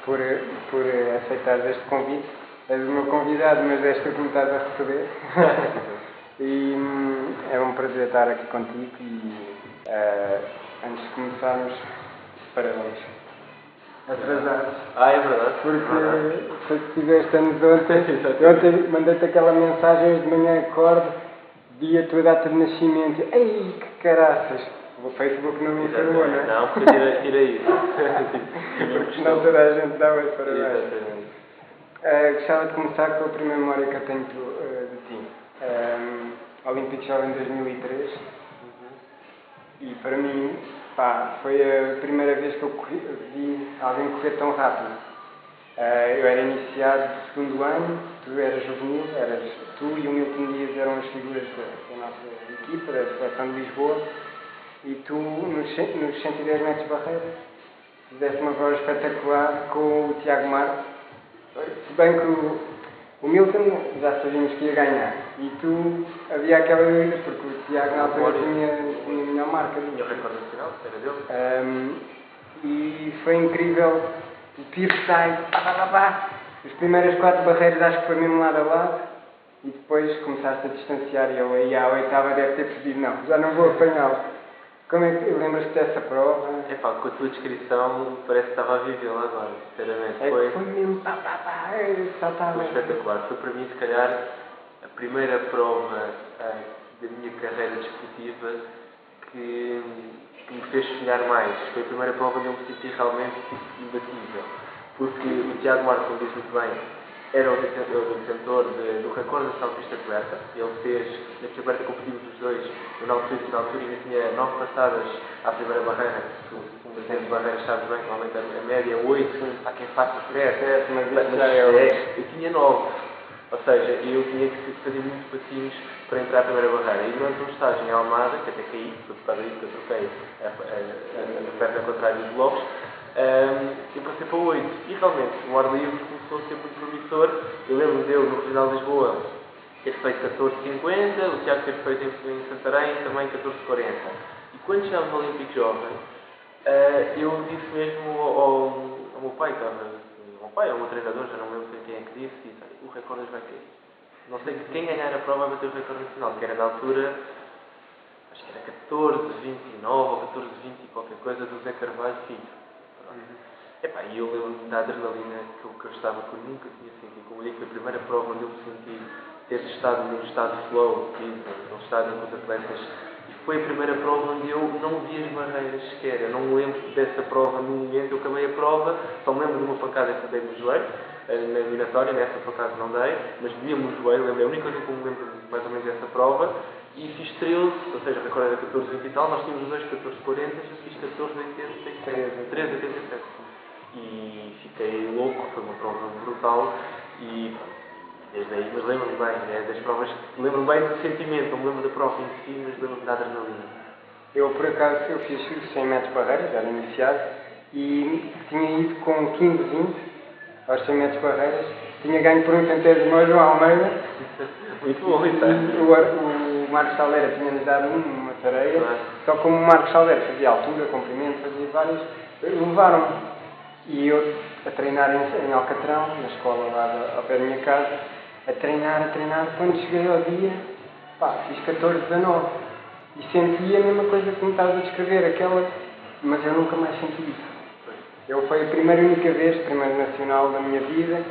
por, por aceitar este convite. És o meu convidado, mas desta que me estás a receber. E é um prazer estar aqui contigo e antes de começarmos, parabéns. Atrasados. É verdade. Porque sei que fizeste anos ontem mandei-te aquela mensagem hoje de manhã, acordo, vi a tua data de nascimento. Ei, que caraças! O Facebook não me informou, não é? Não, porque tirei isso. Porque não toda a gente dá os parabéns. Exatamente. Gostava de começar com a primeira memória que eu tenho de ti. Olímpico Jovem 2003. E para mim, foi a primeira vez que eu vi alguém correr tão rápido. Eu era iniciado do segundo ano, tu eras juvenil, tu e o Milton Dias eram as figuras da nossa equipa, da seleção de Lisboa, e tu nos 110 metros de barreira fizeste uma prova espetacular com o Tiago Marques. Se bem que o Milton já sabíamos que ia ganhar, e tu havia aquela dúvida porque o Tiago na altura tinha a melhor marca. Tinha o recorde nacional, era dele. E foi incrível, o tiro sai, as primeiras 4 barreiras acho que foi mesmo lado a lado, e depois começaste a distanciar e eu aí à oitava deve ter perdido, não, já não vou apanhá-lo. Como é que lembras-te dessa prova? Com a tua descrição parece que estava a vivê-la agora, sinceramente. Foi mesmo saltava. Foi espetacular. Foi para mim, se calhar, a primeira prova da minha carreira desportiva que me fez sonhar mais. Foi a primeira prova onde eu me senti realmente imbatível. Porque o Tiago Marques, como disse muito bem, era o detentor do recorde da pista coberta. Ele fez, na pista coberta competimos os dois, eu na altura ainda tinha 9 passadas à primeira barreira. Como de barreiras, sabes bem, normalmente a média é 8, há quem faça 7, mas já é eu tinha 9. Ou seja, eu tinha que fazer muitos passinhos para entrar à primeira barreira. E durante um estágio em Almada, que até caí, foi por causa disso que eu troquei a perna contrária dos blocos, eu passei para 8. E realmente, o ar livre começou a ser muito promissor. Eu lembro de eu, no Regional de Lisboa, ter feito 14,50, o Tiago ter feito em Santarém também 14,40. E quando chegámos ao Olímpico Jovem, eu disse mesmo ao meu pai, ao meu treinador, já não lembro quem é que disse, o recorde vai cair. Não sei quem ganhar a prova vai bater o recorde nacional, que era na altura, acho que era 14,29 ou 14,20 e qualquer coisa, do Zé Carvalho Filho. E eu lembro-me da adrenalina que eu estava, que eu nunca tinha sentido. Como eu digo, foi a primeira prova onde eu me senti ter estado num estado de flow, num estado em que os atletas. E foi a primeira prova onde eu não vi as barreiras sequer. Eu não me lembro dessa prova no momento. Eu acabei a prova, só me lembro de uma pancada que dei no joelho, na eliminatória, nessa por acaso não dei, mas doía-me o joelho. Lembro, a única coisa que eu me lembro mais ou menos dessa prova. E fiz 13, ou seja, a recorde era 14,20 e tal, nós tínhamos os dois 14,40 e eu fiz 14,87. 13,87. E fiquei louco, foi uma prova brutal e desde aí, mas lembro-me bem, das provas, lembro-me bem do sentimento, não me lembro da prova em si, mas lembro-me da adrenalina. Eu, por acaso, eu fiz 100 metros barreiras, era iniciado, e tinha ido com 15,20 aos 100 metros barreiras, tinha ganho por um centésimo ao João Almeida. Muito bom, isso o Marcos Salera tinha-nos dado uma tareia, só como o Marcos Salera fazia altura, comprimento, fazia várias, levaram-me. E eu a treinar em Alcatrão, na escola lá ao pé da minha casa, a treinar, quando cheguei ao dia, fiz 14,19. E senti a mesma coisa que me estavas a descrever, mas eu nunca mais senti isso. Foi a primeira e única vez, primeiro nacional da minha vida,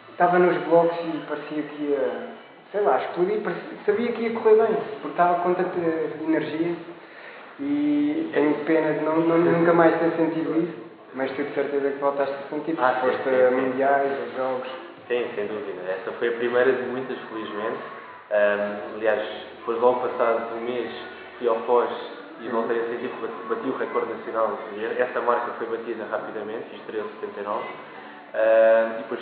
estava nos blocos e parecia que ia, explodir, sabia que ia correr bem, porque estava com tanta energia e tenho pena de nunca mais ter sentido isso. Mas tu de certeza que voltaste a sentir, porque foste a mundiais, a jogos. Sim, sem dúvida. Essa foi a primeira de muitas, felizmente. Aliás, depois logo passado um mês fui ao Foz e voltei a sentir que bati o recorde nacional. E essa marca foi batida rapidamente, fiz 13,79. E depois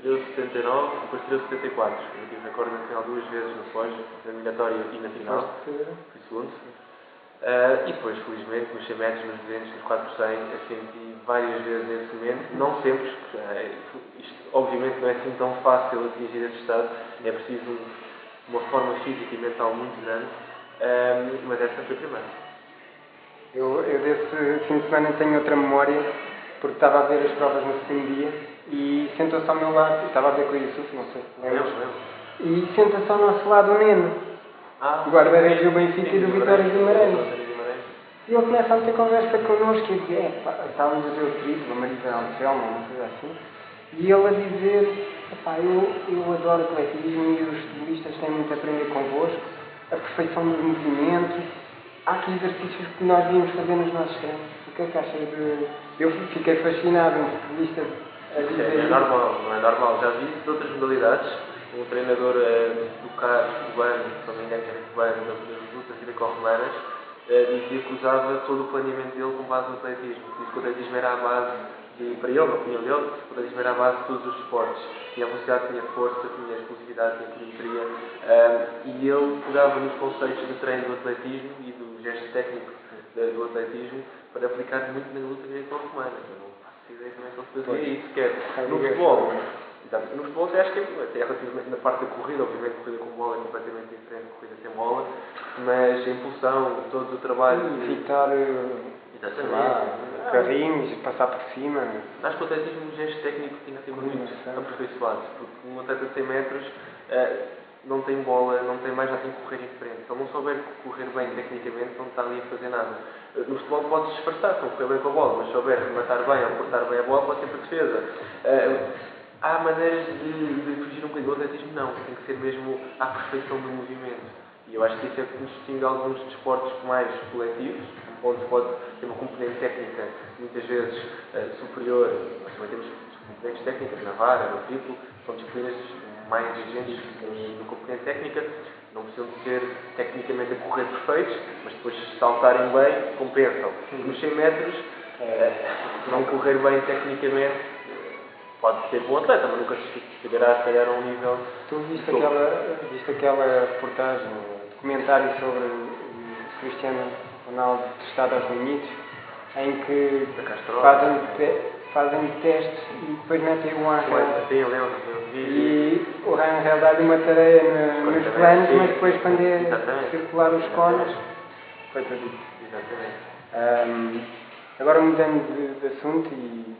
13,79, depois 13,74. Bati o recorde nacional 2 vezes no Foz, na eliminatória e na final. Fui segundo. E depois, felizmente, nos 100 metros, nos 200, nos 4 por 100, eu senti várias vezes nesse momento, não sempre, porque isto obviamente não é assim tão fácil atingir esse estado, é preciso uma forma física e mental muito grande, mas essa foi a primeira. Eu desse fim de semana tenho outra memória, porque estava a ver as provas no segundo dia e sentou-se ao meu lado, estava a ver com o Yusuf, não sei se lembras, Lembro. e senta-se ao nosso lado o Neno, guarda-redes do Benfica e do Vitória de Guimarães. E ele começa a meter conversa connosco e a dizer, estávamos a ver o triplo, a Marisa Anselmo, uma coisa assim, e ele a dizer, eu adoro atletismo e os futebolistas têm muito a aprender convosco, a perfeição dos movimentos, há aqui exercícios que nós devíamos fazer nos nossos treinos. O que é que achas de... Eu fiquei fascinado, um futebolista a dizer Não é normal, não é normal. Já vi de outras modalidades, um treinador do CAR, cubano, se não me engano, que era cubano, das lutas greco-romanas, dizia que usava todo o planeamento dele com base no atletismo. Disse que o atletismo era a base, para ele, na opinião dele, o atletismo era a base de todos os esportes. Tinha velocidade, tinha força, tinha explosividade, tinha quilometria. E ele pegava nos conceitos de treino do atletismo e do gesto técnico do atletismo para aplicar muito na luta greco-romana. Eu não faço ideia como é que ele fazia isso sequer. No futebol, no futebol acho que é relativamente na parte da corrida, obviamente corrida com bola é completamente diferente de corrida sem bola, mas a impulsão, todo o trabalho... evitar carrinhos, passar por cima. Acho que o atletismo, o gesto técnico tinha que ser muito aperfeiçoado, porque um atleta de 100 metros não tem bola, não tem mais nada em correr em frente. Se ele não souber correr bem tecnicamente, não está ali a fazer nada. No futebol pode disfarçar, não correr bem com a bola, mas se souber rematar bem ou cortar bem a bola, pode ser para defesa. Há maneiras de fugir um bocadinho do atletismo, não. Tem que ser mesmo à perfeição do movimento. E eu acho que isso é que nos distingue alguns desportos mais coletivos, onde se pode ter uma componente técnica muitas vezes superior, mas também temos componentes técnicas na vara, no triplo, são disciplinas mais exigentes no componente técnica, não precisam de ser tecnicamente a correr perfeitos, mas depois se saltarem bem, compensam. Nos 100 metros, não correr bem tecnicamente pode ser bom atleta, mas nunca se chegará se calhar a um nível... Tu viste aquela reportagem, documentário sobre o Cristiano Ronaldo testado aos limites, em que fazem testes e depois metem o Angel. Sim, eu lembro. E o Angel dá-lhe uma tarefa nos planos, mas depois quando é circular os cones, foi perdido. Exatamente. Agora mudando de assunto, e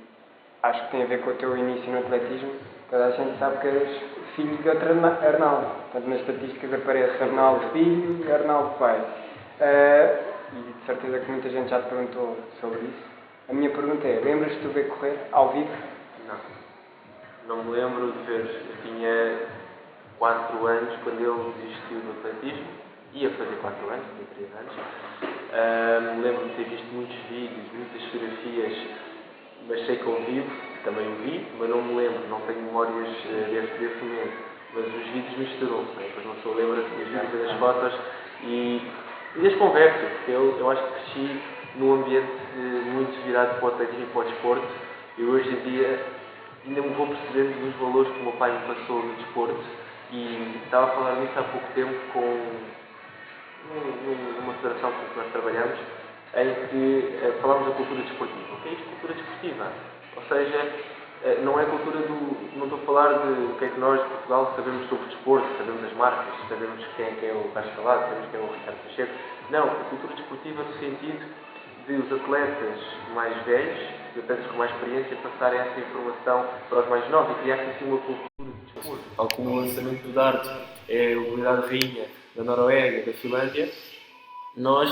acho que tem a ver com o teu início no atletismo, toda a gente sabe que és filho de outro Arnaldo. Portanto, nas estatísticas aparece Arnaldo filho e Arnaldo pai. E de certeza que muita gente já te perguntou sobre isso. A minha pergunta é, lembras-te de tu ver correr ao vivo? Não me lembro de ver. Eu tinha 4 anos quando ele desistiu do atletismo. Ia fazer 4 anos, tinha 3 anos. Lembro-me de ter visto muitos vídeos, muitas fotografias, mas sei que ao vivo também o vi, mas não me lembro, não tenho memórias desse momento. Mas os vídeos misturam-se, depois uma pessoa lembra-se dos vídeos, das fotos e das conversas, porque eu acho que cresci num ambiente muito virado para o atletismo e para o desporto. E hoje em dia ainda me vou percebendo dos valores que o meu pai me passou no desporto e estava a falar nisso há pouco tempo com numa federação que nós trabalhamos, em que falamos da cultura desportiva. O que é isto, cultura desportiva? Ou seja, não é cultura do... Não estou a falar de o que é que nós, de Portugal, sabemos sobre desporto, sabemos as marcas, sabemos quem é o Carlos Calado, sabemos quem é o Ricardo Pacheco. Não, a cultura desportiva no sentido de os atletas mais velhos, os atletas com mais experiência, passarem essa informação para os mais novos e criar assim uma cultura de desporto. Tal como o lançamento do dardo é a modalidade rainha da Noruega, da Finlândia, nós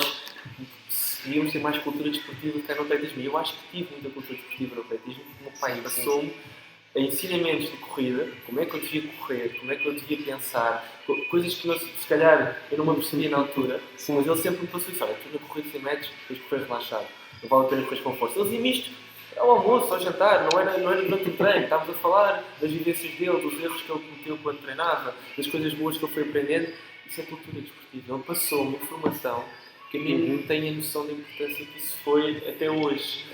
devíamos ter mais cultura desportiva do que no atletismo. E eu acho que tive muita cultura desportiva no atletismo, porque o meu pai passou-me a ensinamentos de corrida, como é que eu devia correr, como é que eu devia pensar, coisas que se calhar eu não me apercebia na altura, mas ele sempre me passou isso. Olha, tu na corrida de 100 metros, tens de correr relaxado, não vale a pena correr com força. Ele dizia-me isto ao almoço, ao jantar, não era durante o treino, estávamos a falar das vivências dele, dos erros que ele cometeu quando treinava, das coisas boas que ele foi aprendendo. Isso é cultura desportiva. Ele passou-me informação que a mim não tenho a noção da importância que isso foi até hoje.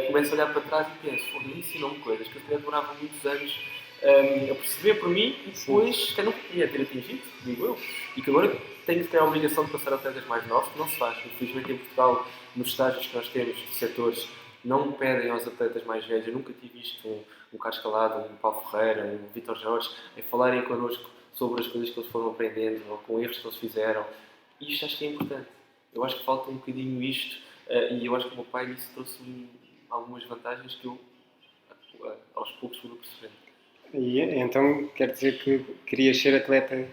Começo a olhar para trás e penso, ele ensinou-me coisas que eu demorava muitos anos a perceber por mim e depois que eu não queria ter atingido, digo eu, e que agora tenho que ter a obrigação de passar a atletas mais novos, que não se faz. Infelizmente em Portugal, nos estágios que nós temos de setores, não pedem aos atletas mais velhos. Eu nunca tive visto um Carlos Calado, um Paulo Ferreira, um Vítor Jorge, a falarem connosco sobre as coisas que eles foram aprendendo ou com erros que eles fizeram. E isto acho que é importante. Eu acho que falta um bocadinho isto e eu acho que o meu pai nisso trouxe-me algumas vantagens que eu aos poucos fui percebendo. E então quer dizer que querias ser atleta,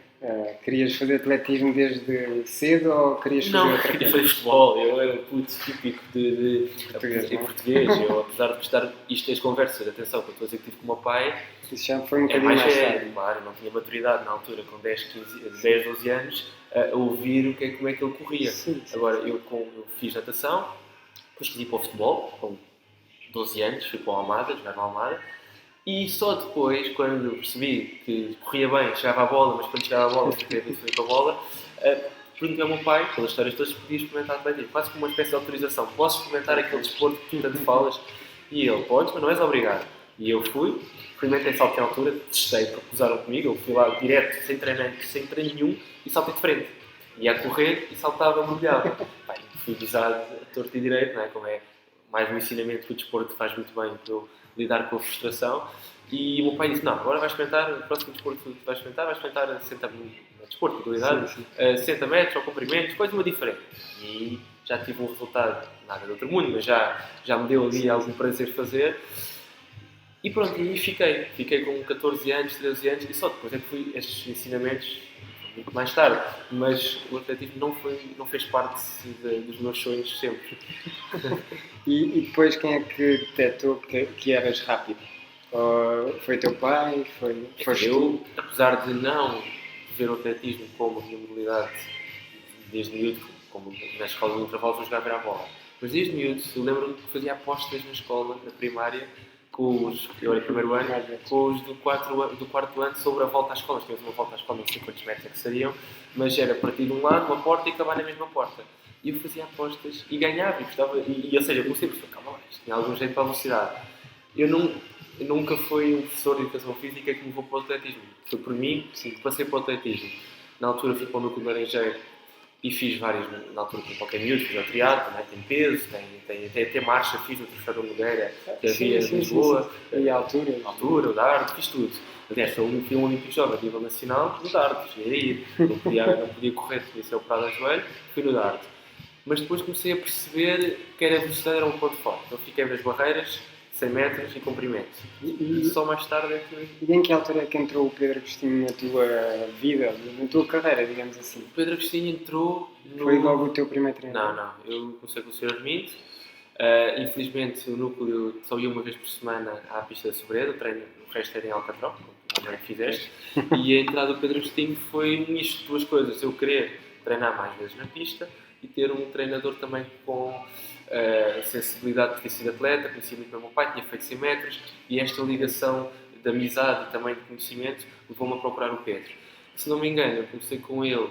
querias fazer atletismo desde cedo ou querias fazer Não, outra queria coisa? fazer futebol, eu era um puto típico de Português, não é? português. Eu, apesar de gostar, as conversas, atenção, que eu estou a dizer que tive com o meu pai, Isso já foi um é bocadinho mais mais velho, tarde. claro, não tinha maturidade na altura, com 10, 12 anos, a ouvir como é que ele corria. Sim. Agora, eu fiz natação, depois quis ir para o futebol, com 12 anos, fui para o Almada, jogar no Almada, e só depois, quando percebi que corria bem, chegava à bola, mas quando chegava à bola, fiquei a fazer com a bola, perguntei ao meu pai, pelas histórias todas, se podia experimentar atletismo, quase como uma espécie de autorização. Posso experimentar aquele desporto que tu tanto falas? E ele, podes, mas não és obrigado. E eu fui, experimentei salto em altura, testei, propuseram comigo, eu fui lá direto, sem treino nenhum, e saltei de frente. Ia a correr e saltava, mergulhava. Fui visado a torto e direito, não é? Como é mais um ensinamento que o desporto faz muito bem para eu lidar com a frustração. E o meu pai disse, não, agora vais experimentar, o próximo desporto que vais experimentar 60 desporto, modalidade, 60 metros ou comprimentos, coisa uma diferente. E já tive um resultado, nada de outro mundo, mas já me deu ali algum prazer fazer. E pronto, e aí fiquei com 14 anos, 13 anos, e só depois é que fui estes ensinamentos, muito mais tarde, mas o atletismo não fez parte dos meus sonhos sempre. E depois quem é que detectou que eras rápido? Foi teu pai? Foste Eu, tu? apesar de não ver o atletismo como a minha modalidade desde miúdo, como na escola de intervalos eu jogava a bola, mas desde miúdo eu lembro-me que fazia apostas na escola, na primária, com os, eu era primeiro ano, com os do quarto ano sobre a volta à escola. Tínhamos uma volta à escola, não sei quantos metros é que seriam, mas era partir de um lado, uma porta, e acabar na mesma porta. E eu fazia apostas e ganhava, e gostava, ou seja, eu comecei a pensar, calma lá, isto tinha algum jeito para a velocidade. Eu nunca fui um professor de educação física que me levou para o atletismo. Foi por mim que passei para o atletismo. Na altura fui para o núcleo de Laranjeiro e fiz várias, na altura com qualquer miúdo, fiz o triatlo, também tem peso, tem até marcha, fiz o Troféu da Nogueira, que havia em Lisboa. E a altura? A altura, o dardo, fiz tudo. Aliás, fui um olímpico jovem a nível nacional no dardo, cheguei a ir. Não podia correr, tinha sido operado a joelho, fui no dardo. Mas depois comecei a perceber que a velocidade era um ponto forte. Então fiquei nas barreiras, 100 metros e comprimento. E só mais tarde é que... E em que altura é que entrou o Pedro Agostinho na tua vida, na tua carreira, digamos assim? O Pedro Agostinho entrou no... Foi logo o teu primeiro treino? Não. Eu comecei com o Sr. Armindo. Infelizmente o núcleo só ia uma vez por semana à pista da Sobreda, o treino, o resto era em Alcatrão, como é que fizeste. E a entrada do Pedro Agostinho foi um misto de duas coisas. Eu querer treinar mais vezes na pista e ter um treinador também com sensibilidade de ter sido atleta, conhecia muito bem o meu pai, tinha feito 100 metros, e esta ligação de amizade e também de conhecimento levou-me a procurar o Pedro. Se não me engano, eu comecei com ele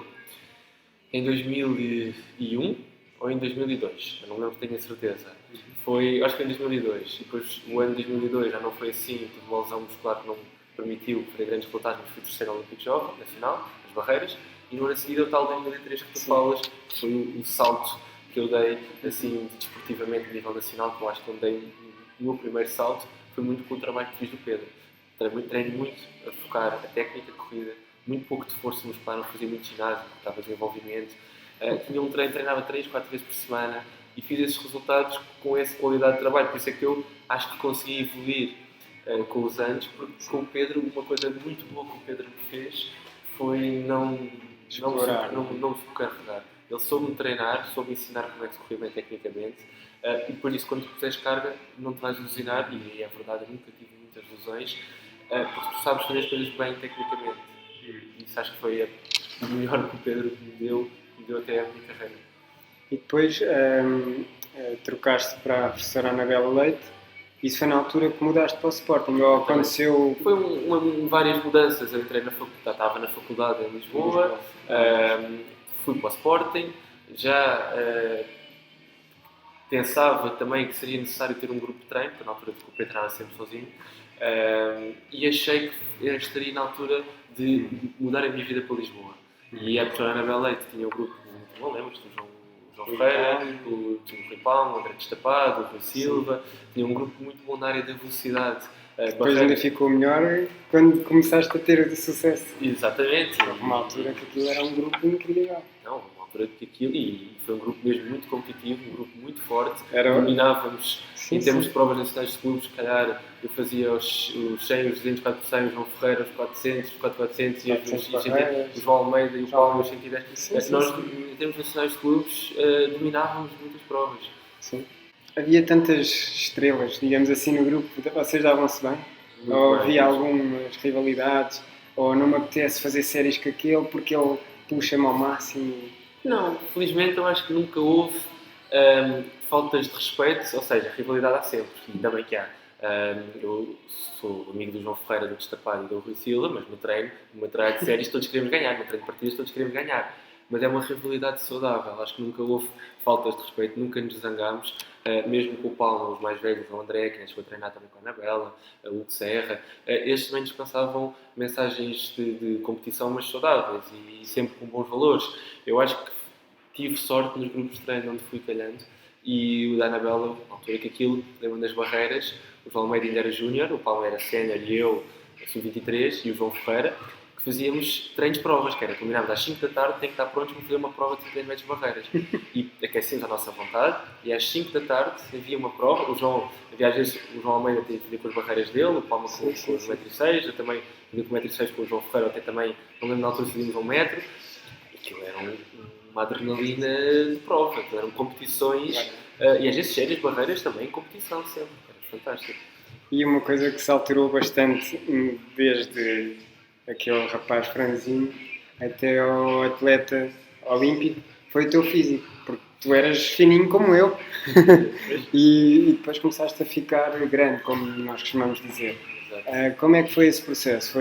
em 2001 ou em 2002, eu não me lembro, tenho a certeza. Acho que foi em 2002, e depois o ano de 2002 já não foi assim, tive uma lesão muscular que não me permitiu fazer grandes resultados, mas fui terceiro olímpico jovem, nacional, nas barreiras, e no ano a seguir o tal de 2003 que tu falas, que foi o salto que eu dei, assim, desportivamente a nível nacional, que eu acho que eu dei o meu primeiro salto, foi muito com o trabalho que fiz do Pedro. Treino muito a focar a técnica de corrida, muito pouco de força muscular, não fazia muito ginásio, estava em desenvolvimento. Tinha um treino, treinava 3, 4 vezes por semana e fiz esses resultados com essa qualidade de trabalho. Por isso é que eu acho que consegui evoluir com os anos, porque com o Pedro, uma coisa muito boa que o Pedro me fez foi não se carregar. Ele soube-me treinar, soube-me ensinar como é que se corria bem tecnicamente, e depois disso, quando tu puseres carga, não te vais ilusionar, e é verdade, eu nunca tive muitas lesões, porque tu sabes fazer as coisas bem tecnicamente. E isso acho que foi o melhor que o Pedro me deu até a minha carreira. E depois trocaste para a professora Anabela Leite. Isso foi na altura que mudaste para o Sporting, ou aconteceu... Foi várias mudanças. Eu entrei na faculdade, estava na faculdade em Lisboa, fui para o Sporting, já pensava também que seria necessário ter um grupo de treino, porque na altura o Pedro treinava sempre sozinho, e achei que estaria na altura de mudar a minha vida para Lisboa. E a professora Anabela Leite tinha um grupo muito bom, lembras-te? O João Ferreira, o Rui Palma, o André Destapado, o Rui Silva, tinha um grupo muito bom na área da velocidade. Depois ainda ficou melhor quando começaste a ter sucesso. Exatamente. Houve uma altura que aquilo era um grupo incrível. Não, uma altura que aquilo, e foi um grupo mesmo muito competitivo, um grupo muito forte, Era- dominávamos Sim, em termos sim. de provas nacionais de clubes, se calhar eu fazia os 100, os 200, 400, o João Ferreira, os 400, os 400 e 400 os 100, barreiras. o João Almeida e o Paulo, os 110. Sim, sim, Nós, sim. em termos nacionais de clubes, dominávamos muitas provas. Sim. Havia tantas estrelas, digamos assim, no grupo, vocês davam-se bem? Muito Ou bem. havia algumas rivalidades? Ou não me apetece fazer séries com aquele porque ele puxa-me ao máximo? Não, felizmente eu acho que nunca houve faltas de respeito, ou seja, rivalidade há sempre, e também que há. Eu sou amigo do João Ferreira, do Destapado e do Rui Silva, mas no treino, numa treino de séries, todos queremos ganhar, no treino de partidas, todos queremos ganhar. Mas é uma rivalidade saudável, acho que nunca houve faltas de respeito, nunca nos zangámos, mesmo com o Paulo, os mais velhos, o André, que chegou a treinar também com a Anabela, o Hugo Serra, estes também nos passavam mensagens de competição, mas saudáveis e sempre com bons valores. Eu acho que tive sorte nos grupos de treino onde fui calhando e o da Anabela, na altura que aquilo, lembro das barreiras, o João Almeida ainda era júnior, o Paulo era sénior e eu, sub-23, e o João Ferreira, que fazíamos treinos de provas, que era combinarmos às 5 da tarde, tem que estar prontos para fazer uma prova de 30 metros de barreiras. E aquecemos a nossa vontade, e às 5 da tarde havia uma prova, havia às vezes o João Almeida tinha que fazer com as barreiras dele, o Paulo com os 1,6 m, eu também fazia com 1,6 m com o João Ferreira, até também, não lembro na altura fazíamos 1 metro, e aquilo era uma adrenalina de prova, aquilo eram competições, e às vezes sérias barreiras também, competição sempre, era fantástico. E uma coisa que se alterou bastante desde aquele rapaz franzino até ao atleta olímpico foi o teu físico, porque tu eras fininho como eu e depois começaste a ficar grande, como nós costumamos dizer. Como é que foi esse processo?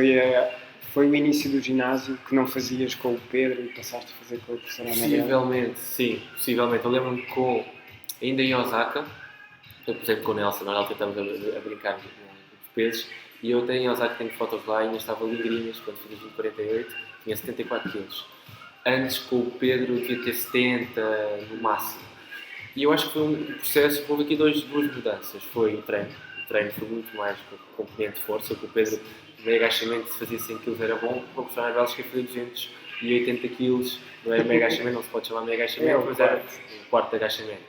Foi o início do ginásio que não fazias com o Pedro e passaste a fazer com a professora Anabela? Possivelmente, sim, possivelmente. Eu lembro-me ainda em Osaka, eu, por exemplo, com o Nelson, nós tentamos a brincar de pesos, e eu até em Osaka tenho fotos lá e ainda estava ligrinhas, quando fiz 48, tinha 74 kg. Antes, com o Pedro, devia ter 70 no máximo. E eu acho que foi um processo, houve aqui duas mudanças. Foi o treino. O treino foi muito mais com componente de força, com o Pedro, o meio agachamento, se fazia 100 kg era bom, para o professor Anabela que fazia 280 kg, não era meio agachamento, não se pode chamar meio agachamento, mas era o quarto agachamento.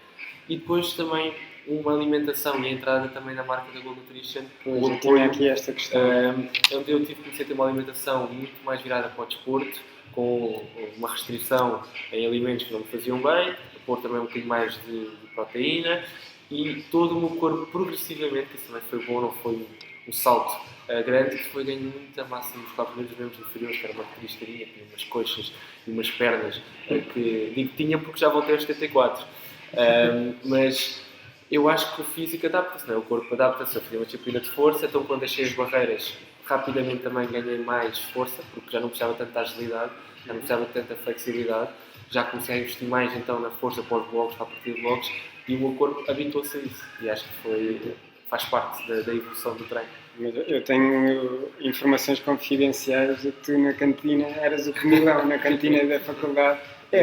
E depois também uma alimentação e a entrada também na marca da Gold Nutrition. Eu tinha aqui esta questão. Onde eu tive que começar a ter uma alimentação muito mais virada para o desporto, com uma restrição em alimentos que não me faziam bem, pôr também um bocadinho mais de proteína, e todo o meu corpo progressivamente, que isso também foi bom, não foi um salto grande, que foi ganhando muita massa muscular, pelo menos nos membros inferiores, que era uma característica, tinha umas coxas e umas pernas, que digo que tinha porque já voltei aos 74. Mas eu acho que o físico adapta-se, não é? O corpo adapta-se, eu fazia uma disciplina de força, então quando achei as barreiras, rapidamente também ganhei mais força, porque já não precisava tanta agilidade, já não precisava de tanta flexibilidade, já comecei a investir mais então na força para os blocos, para a partir de blocos, e o meu corpo habituou-se a isso, e acho que faz parte da evolução do treino. Mas eu tenho informações confidenciais de que tu na cantina eras o comilão, na cantina da faculdade.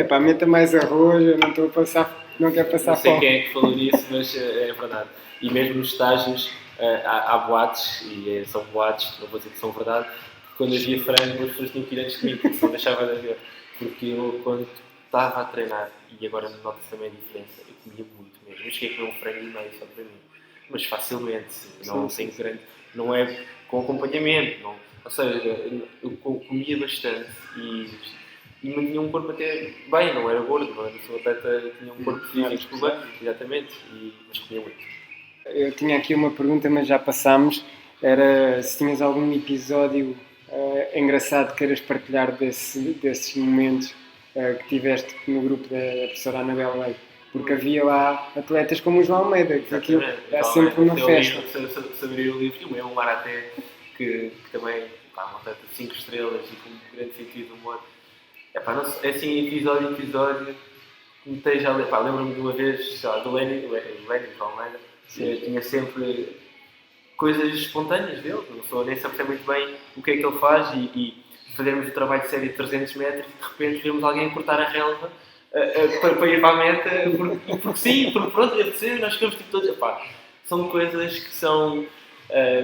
Pá, meta mais arroz, eu não estou a passar, não quero passar fome. Não sei quem é que falou nisso, mas é verdade. E mesmo nos estágios há boatos, e são boatos, não vou dizer que são verdade, que quando havia frango as pessoas tinham que ir antes comigo, porque não deixava de haver. Porque eu, quando estava a treinar, e agora nota-se também a diferença, eu comia muito mesmo. Eu cheguei a comer um frango e meio só para mim. Mas facilmente, não tem grande, não é com acompanhamento, não, ou seja, eu comia bastante e mantinha um corpo até bem, não era gordo, não era sou atleta, tinha um corpo físico bem, exatamente, mas comia muito. Eu tinha aqui uma pergunta, mas já passámos, era se tinhas algum episódio engraçado que queiras partilhar desses momentos que tiveste no grupo da professora Anabela Leite. Porque havia lá atletas como o João Almeida, que aquilo é sempre uma festa. Se abrir o livro, e o meu, o Maraté, que também um atleta de 5 estrelas e com um grande sentido de humor. Não sei, é assim, episódio, me esteja a ler. Lembro-me de uma vez, sei lá, do Lenny, João Almeida, tinha sempre coisas espontâneas dele, nem sei muito bem o que é que ele faz, e fazermos o trabalho de série de 300 metros e de repente vemos alguém cortar a relva para ir para a meta, porque sim, porque pronto, deve ser, nós ficamos tipo todos, são coisas que são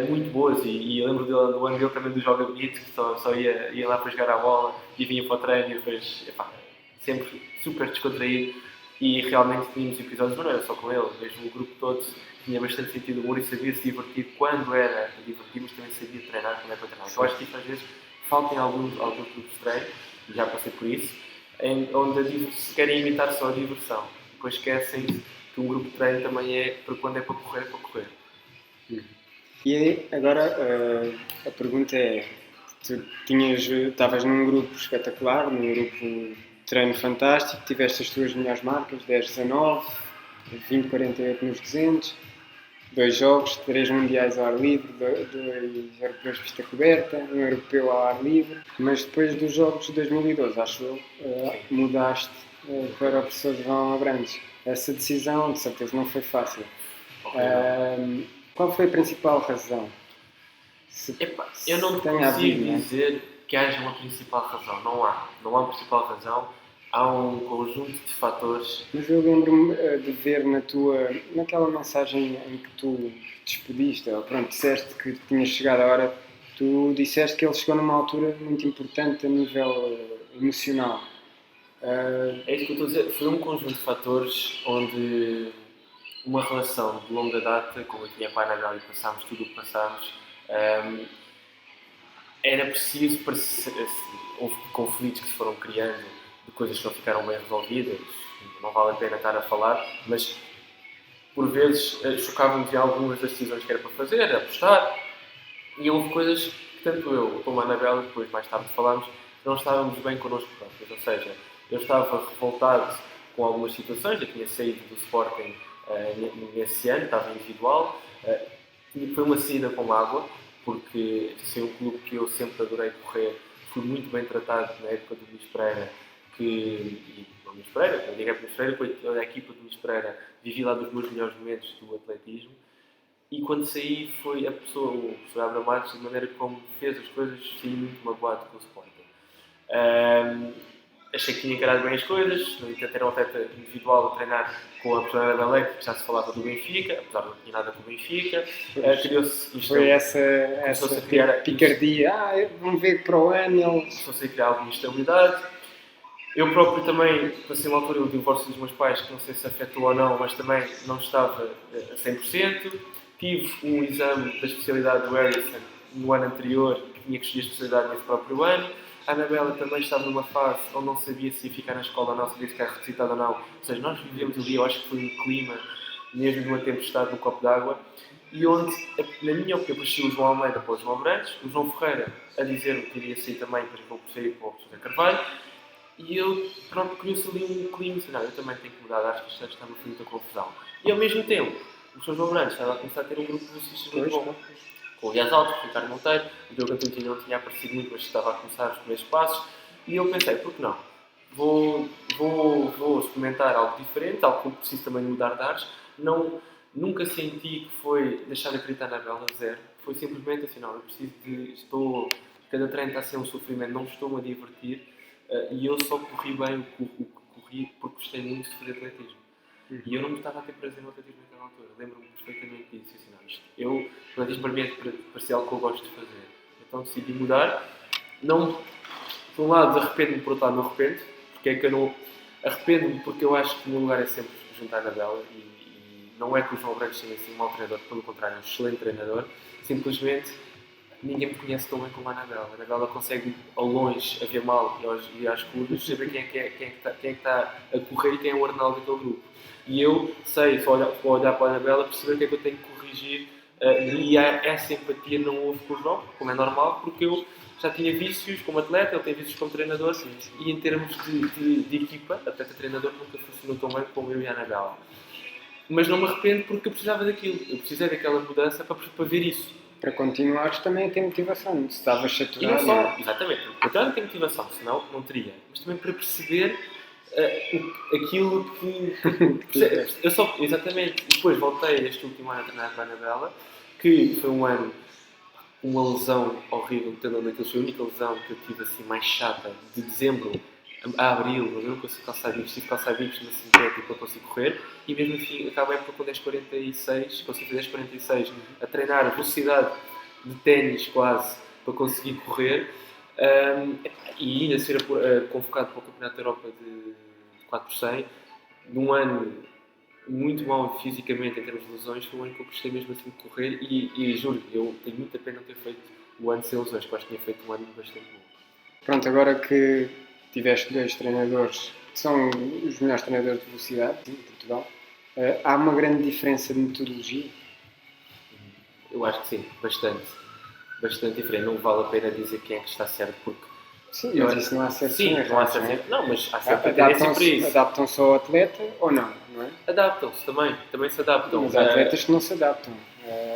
muito boas, e eu lembro do ano dele também do Joga Bonito, que só ia lá para jogar a bola e vinha para o treino e depois, sempre super descontraído e realmente tínhamos episódios, mas não era só com ele, mesmo o grupo todo tinha bastante sentido de humor e sabia se divertir quando era divertir, mas também sabia treinar quando é para treinar. Eu acho que isso às vezes falta em alguns grupos de treino, e já passei por isso, onde querem imitar só a diversão, depois esquecem que um grupo de treino também é para quando é para correr, é para correr. E agora a pergunta é, estavas num grupo espetacular, num grupo de treino fantástico, tiveste as tuas melhores marcas, 10-19, 20-48 nos 200, 2 jogos, 3 mundiais ao ar livre, 2 europeus de pista coberta, 1 europeu ao ar livre, mas depois dos jogos de 2012, acho eu, mudaste para o professor João Abrantes. Essa decisão, de certeza, não foi fácil. Qual foi a principal razão? Eu não consigo dizer que haja uma principal razão. Não há uma principal razão. Há um conjunto de fatores. Mas eu lembro-me de ver naquela mensagem em que tu despediste, ou pronto, disseste que tinha chegado a hora, tu disseste que ele chegou numa altura muito importante a nível emocional. É isso que eu estou a dizer. Foi um conjunto de fatores onde uma relação de longa data, como eu tinha com a Anabela e passámos tudo o que passámos, era preciso, houve conflitos que se foram criando, de coisas que não ficaram bem resolvidas, não vale a pena estar a falar, mas por vezes chocávamos em algumas das decisões que era para fazer, apostar, e houve coisas que tanto eu como a Anabela, depois mais tarde falámos, não estávamos bem connosco próprios, ou seja, eu estava revoltado com algumas situações, eu tinha saído do Sporting nesse ano, estava individual, foi uma saída com água, porque foi um clube que eu sempre adorei correr, fui muito bem tratado na época do Luís Pereira, quando eu digo Luís Pereira, foi a equipa do Luís Pereira, vivi lá dos meus melhores momentos do atletismo, e quando saí foi o professor Abra Matos, de maneira como fez as coisas, saí muito magoado com o Sporting. Achei que tinha encarado bem as coisas, no entanto era um atleta individual a treinar com a professora da Belém, que já se falava do Benfica, apesar de não ter nada com o Benfica. Foi essa picardia, vamos ver para o ano. Começou-se a criar alguma instabilidade. Eu próprio também passei uma altura, o divórcio dos meus pais, que não sei se afetou ou não, mas também não estava a 100%. Tive um exame da especialidade do Harrison no ano anterior, que tinha que escolher a especialidade nesse próprio ano. A Anabela também estava numa fase onde não sabia se ia ficar na escola ou não, se ia ficar requisitada ou não. Ou seja, nós vivemos ali, eu acho que foi um clima, mesmo de uma tempestade num copo d'água, e onde, na minha opinião, apareceu o João Almeida para o João Abrantes, o João Ferreira a dizer-me que iria sair também, depois vou sair para o José Carvalho, e eu próprio criou-se ali um clima, assim, não, eu também tenho que mudar, acho que isto está a fazer muita confusão. E ao mesmo tempo, o Sr. João Abrantes estava a começar a ter um grupo de velocistas muito bom. Com o Elias Alto, o Ricardo Monteiro, o Diogo Antunes não tinha aparecido muito, mas estava a começar os primeiros passos, e eu pensei, por que não? Vou experimentar algo diferente, algo que eu preciso também mudar de ares. Nunca senti que foi deixar de acreditar na Bela, zero. Foi simplesmente assim, não, eu preciso cada treino está a ser um sofrimento, não estou-me a divertir, e eu só corri bem o que corri porque gostei muito de fazer atletismo. E eu não estava a ter prazer no atletismo naquela altura. Lembro-me perfeitamente disso. Assim, não, o atletismo para mim é parecia algo que eu gosto de fazer. Então decidi mudar. Não, por um lado arrependo-me, por outro lado não arrependo. Porque é que eu não... Arrependo-me porque eu acho que o meu lugar é sempre juntar na Bela. E não é que o João Branco seja assim um mau treinador, pelo contrário, é um excelente treinador. Simplesmente ninguém me conhece tão bem como a Anabela. A Anabela consegue ao longe, a ver mal e às curvas, saber quem é que está a correr e quem é o Arnaldo daquele grupo. E eu sei, só olhar para a Anabela, perceber o que é que eu tenho que corrigir, e essa empatia não houve com o João, como é normal, porque eu já tinha vícios como atleta, ele tem vícios como treinador, e em termos de equipa, atleta-treinador nunca funcionou tão bem como eu e a Anabela. Mas não me arrependo porque eu precisava daquilo, eu precisei daquela mudança para ver isso. Para continuares também a ter motivação, se estavas saturado. E não só, exatamente, para continuar a ter motivação, senão não teria, mas também para perceber aquilo que eu só, exatamente, e depois voltei este último ano a treinar com a Anabela, que foi um ano, uma lesão horrível de tendão daquilo, foi a única lesão que eu tive assim mais chata, de dezembro a abril, eu não consigo calçar bicos, tive que calçar bicos na sintética para conseguir correr, e mesmo assim acabo a época com 10.46, consegui fazer 10.46, a treinar a velocidade de ténis quase para conseguir correr. E ainda ser convocado para o Campeonato da Europa de 4x100, num ano muito mal fisicamente em termos de lesões, foi um ano que eu gostei mesmo assim de correr e juro, eu tenho muita pena não ter feito o ano sem lesões, que eu acho que tinha feito um ano bastante bom. Pronto, agora que tiveste 2 treinadores que são os melhores treinadores de velocidade em Portugal, há uma grande diferença de metodologia? Eu acho que sim, bastante diferente. Não vale a pena dizer quem é que está certo, porque Sim, mas isso não há certo sim, erro, não há certo. Não, mas há certa tendência para adaptam-se, isso. adaptam-se ao atleta ou não é? Adaptam-se também se adaptam. Mas há atletas que não se adaptam